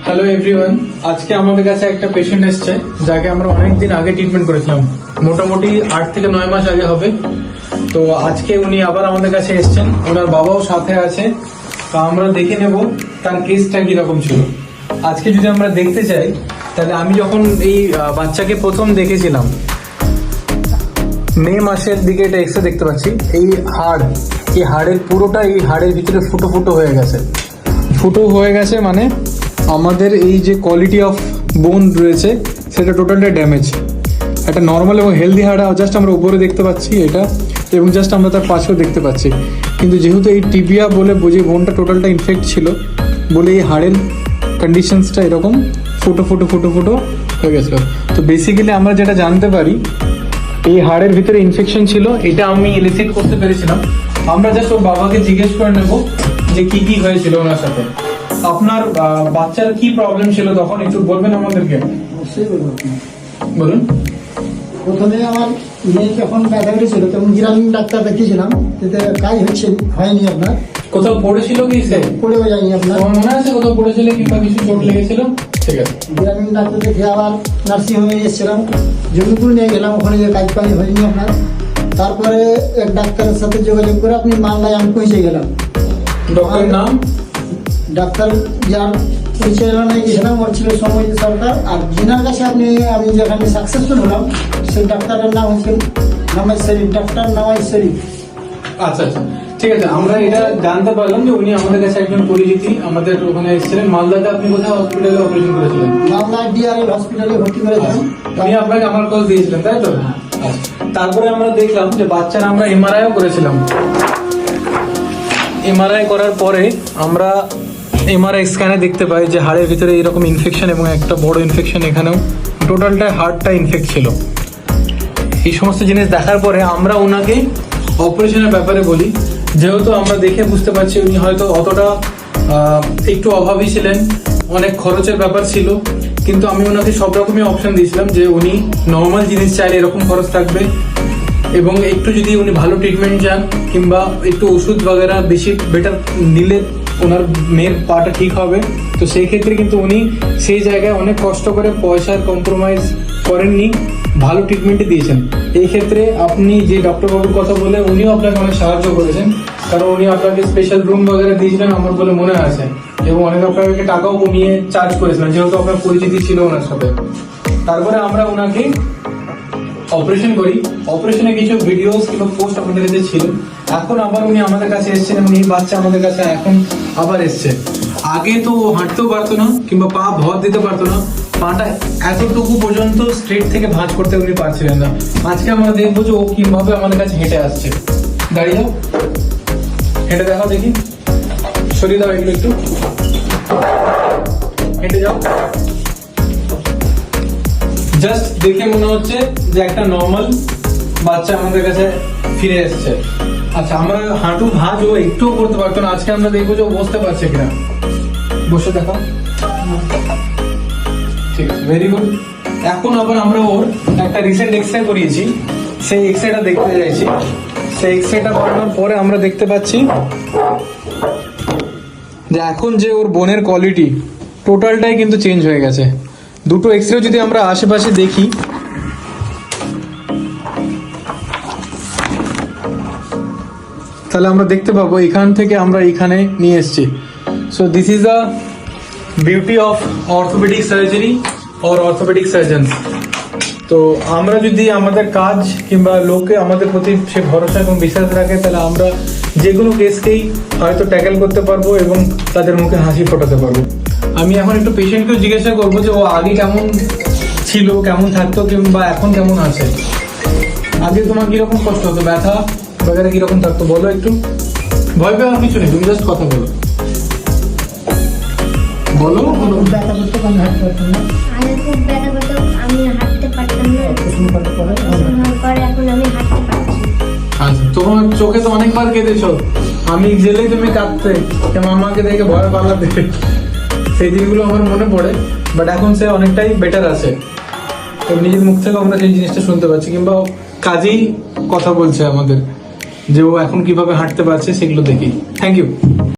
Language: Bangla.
হ্যালো এভরিওয়ান, আজকে আমাদের কাছে একটা পেশেন্ট এসেছে যাকে আমরা অনেকদিন আগে ট্রিটমেন্ট করেছিলাম, মোটামুটি 8 থেকে 9 মাস আগে হবে। তো আজকে উনি আবার আমাদের কাছে এসেছেন, ওনার বাবাও সাথে আছে। তো আমরা দেখে নেব তার কেসটা কিরকম ছিল। আজকে যদি আমরা দেখতে চাই তাহলে আমি যখন এই বাচ্চাকে প্রথম দেখেছিলাম মে মাসের দিকে, এটা এক্সরে দেখতে পাচ্ছি, এই হাড়ের পুরোটা, এই হাড়ের ভিতরে ফুটো ফুটো হয়ে গেছে। ফুটো হয়ে গেছে মানে আমাদের এই যে কোয়ালিটি অফ বোন রয়েছে সেটা টোটালটা ড্যামেজ। একটা নর্মাল এবং হেলদি হাড় জাস্ট আমরা উপরে দেখতে পাচ্ছি এটা, এবং জাস্ট আমরা তার পাশেও দেখতে পাচ্ছি। কিন্তু যেহেতু এই টিবিয়া বলে বুঝি বোনটা টোটালটা ইনফেক্ট ছিল বলে এই হাড়ের কন্ডিশনসটা এরকম ফুটো ফুটো ফুটো ফুটো হয়ে গেছিলো। তো বেসিক্যালি আমরা যেটা জানতে পারি এই হাড়ের ভিতরে ইনফেকশন ছিল, এটা আমি এলিসিট করতে পেরেছিলাম। আমরা জাস্ট ওর বাবাকে জিজ্ঞেস করে নেব যে কি কি হয়েছিল ওনার সাথে। আপনার বাচ্চার কি প্রবলেম ছিল তখন একটু বলবেন আমাদেরকে? অবশ্যই বলবো। বলুন। প্রথমে আমার মেয়ে যখন ব্যথা উঠেছিল তখন গ্রামীণ ডাক্তার দেখিয়েছিলাম, কিন্তু কাজ হয়নি আপনার। কোথাও পড়েছিল কি সে? পড়েও যায়নি আপনার। তোমার মনে আছে কোথাও পড়েছিল কিংবা কিছু চোট লেগেছিল? ঠিক আছে। গ্রামীণ ডাক্তার দেখে আবার নার্সিংহোমে এসেছিলাম, জমিপুর নিয়ে গেলাম, ওখানে যে কাজ হয়নি আপনার। তারপরে এক ডাক্তারের সাথে যোগাযোগ করে আপনি মালদায় আমি পৌঁছে গেলাম। ডক্টরের নাম? ডাক্তার যার পরিচালনায় গেছিলাম ওর ছিল সময় সরকার, আর যিনার কাছে আমি যেখানে সাকসেসফুল হলাম সেই ডাক্তারের নাম হচ্ছে নওয়াজ শরীফ, ডাক্তার নওয়াজ শরীফ। আচ্ছা আচ্ছা, ঠিক আছে। আমরা এটা জানতে পারলাম যে উনি আমাদের কাছে একজন পরিচিতি, আমাদের ওখানে এসেছিলেন। মালদাতে আপনি কোথাও হসপিটালে অপারেশন করেছিলেন? মালদা ডিআরএল হসপিটালে ভর্তি করেছিলাম। উনি আপনাকে আমার কল দিয়েছিলেন, তাই তো? আচ্ছা। তারপরে আমরা দেখলাম যে বাচ্চার আমরা এমআরআইও করেছিলাম। এমআরআই করার পরে আমরা এমআরআই স্ক্যানে দেখতে পাই যে হাড়ের ভিতরে এরকম ইনফেকশন, এবং একটা বড় ইনফেকশন এখানেও, টোটালটা হাড়টা ইনফেক্ট ছিল। এই সমস্ত জিনিস দেখার পরে আমরা ওনাকে অপারেশনের ব্যাপারে বলি। যেহেতু আমরা দেখে বুঝতে পারছি উনি হয়তো অতটা একটু অভাবী ছিলেন, অনেক খরচের ব্যাপার ছিল, কিন্তু আমি ওনাকে সব রকমই অপশন দিয়েছিলাম যে উনি নর্মাল জিনিস চাইলে এরকম খরচ থাকবে, এবং একটু যদি উনি ভালো ট্রিটমেন্ট চান কিংবা একটু ওষুধ বাগেরা বেশি বেটার নিলে ওনার মেয়ের পাটা ঠিক হবে। তো সেই ক্ষেত্রে কিন্তু উনি সেই জায়গায় অনেক কষ্ট করে পয়সার কম্প্রোমাইজ করেননি, ভালো ট্রিটমেন্টই দিয়েছেন। এই ক্ষেত্রে আপনি যে ডক্টরবাবুর কথা বলে উনিও আপনাকে অনেক সাহায্য করেছেন, কারণ উনি আপনাকে স্পেশাল রুম বাগেরা দিয়েছিলেন আমার বলে মনে আছে, এবং অনেক আপনাকে টাকাও কমিয়ে চার্জ করেছিলেন যেহেতু আপনার পরিচিতি ছিল ওনার সাথে। তারপরে আমরা ওনাকে অপারেশন করি। অপারেশনে কিছু ভিডিওস কিংবা পোস্ট আমাদের কাছে ছিল। এখন আবার উনি আমাদের কাছে এসেছেন, এবং এই বাচ্চা আমাদের কাছে এখন আবার এসছে। আগে তো হাঁটতেও পারতো না কিংবা পা ভর দিতে পারতো না, পাটা এতটুকু পর্যন্ত স্ট্রেট থেকে ভাঁজ করতে উনি পারছিলেন না। আজকে আমরা দেখবো যে ও কিভাবে আমাদের কাছে হেঁটে আসছে। দাঁড়িয়ে যাও, হেঁটে দেখাও দেখি, সরিয়ে দাও এগুলো একটু, হেঁটে যাও। জাস্ট দেখে মনে হচ্ছে যে একটা নর্মাল বাচ্চা আমাদের কাছে ফিরে এসেছে। আচ্ছা, আমরা হাঁটু ভাঁজ ও একটুও করতে পারতো না, আজকে আমরা দেখবো যে ও বসতে পারছে কিনা। বসে দেখো, ঠিক আছে, ভেরি গুড। এখন আবার আমরা ওর একটা রিসেন্ট এক্সরে করিয়েছি, সেই এক্সরেটা দেখতে চাইছি। সেই এক্সরেটা করানোর পরে আমরা দেখতে পাচ্ছি যে এখন যে ওর বোনের কোয়ালিটি টোটালটাই কিন্তু চেঞ্জ হয়ে গেছে। দুটো এক্সরে যদি আমরা আশেপাশে দেখি তাহলে আমরা দেখতে পাবো এখান থেকে আমরা এখানে নিয়ে এসেছি। So this is the beauty of orthopaedic surgery or orthopaedic surgeons. তো আমরা যদি আমাদের কাজ কিংবা লোকে আমাদের প্রতি সে ভরসা এবং বিশ্বাস রাখে, তাহলে আমরা যে কোনো কেসকেই হয়তো ট্যাকেল করতে পারবো এবং তাদের মুখে হাসি ফোটাতে পারবো। আমি এখন একটু পেশেন্টকেও জিজ্ঞাসা করবো যে ও আগে কেমন ছিল, কেমন থাকতো, কিংবা এখন কেমন আছে। আগে তোমার কিরকম কষ্ট হতো, ব্যথা বগেরা কিরকম থাকতো বলো একটু। ভয় পাওয়ার কিছু নেই, তুমি জাস্ট কথা বলো। বলো। ব্যথা করতে আমি হাঁটতে পারতাম না। আগে খুব ব্যথা করতো, আমি হাঁটতে পারতাম না। অপারেশন করার পরে পরে এখন আমি হাঁটতে পারছি। আচ্ছা, তোমার চোখে তো অনেকবার কেঁদেছো, আমি গেলেই তুমি কাঁদতে, মামাকে দেখে ভয় পালাতে, সেই দিনগুলো আমার মনে পড়ে। বাট এখন সে অনেকটাই বেটার আছে, নিজের মুখ থেকে আমরা সেই জিনিসটা শুনতে পাচ্ছি, কিংবা কাজেই কথা বলছে আমাদের যে ও এখন কিভাবে হাঁটতে পারছে সেগুলো দেখি। Thank you.